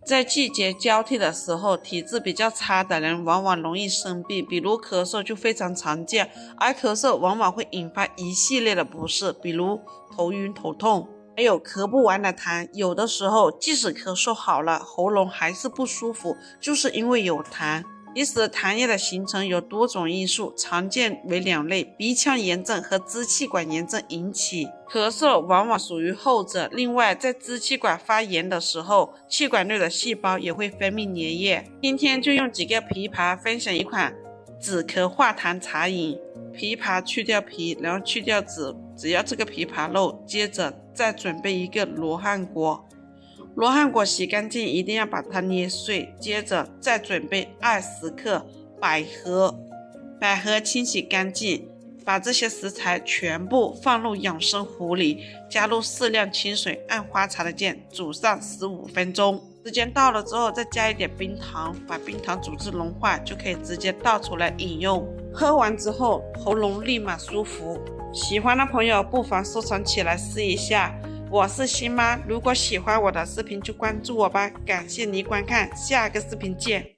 在季节交替的时候，体质比较差的人往往容易生病，比如咳嗽就非常常见，而咳嗽往往会引发一系列的不适，比如头晕头痛，还有咳不完的痰。有的时候即使咳嗽好了，喉咙还是不舒服，就是因为有痰。其实痰液的形成有多种因素，常见为两类，鼻腔炎症和支气管炎症引起。咳嗽往往属于后者。另外，在支气管发炎的时候，气管内的细胞也会分泌粘液。今天就用几个枇杷分享一款止咳化痰茶饮。枇杷去掉皮，然后去掉籽，只要这个枇杷肉。接着再准备一个罗汉果，罗汉果洗干净，一定要把它捏碎。接着再准备20克百合，百合清洗干净，把这些食材全部放入养生壶里，加入适量清水，按花茶的键煮上15分钟。时间到了之后，再加一点冰糖，把冰糖煮至融化，就可以直接倒出来饮用。喝完之后，喉咙立马舒服。喜欢的朋友不妨收藏起来试一下。我是新妈，如果喜欢我的视频就关注我吧，感谢您观看，下个视频见。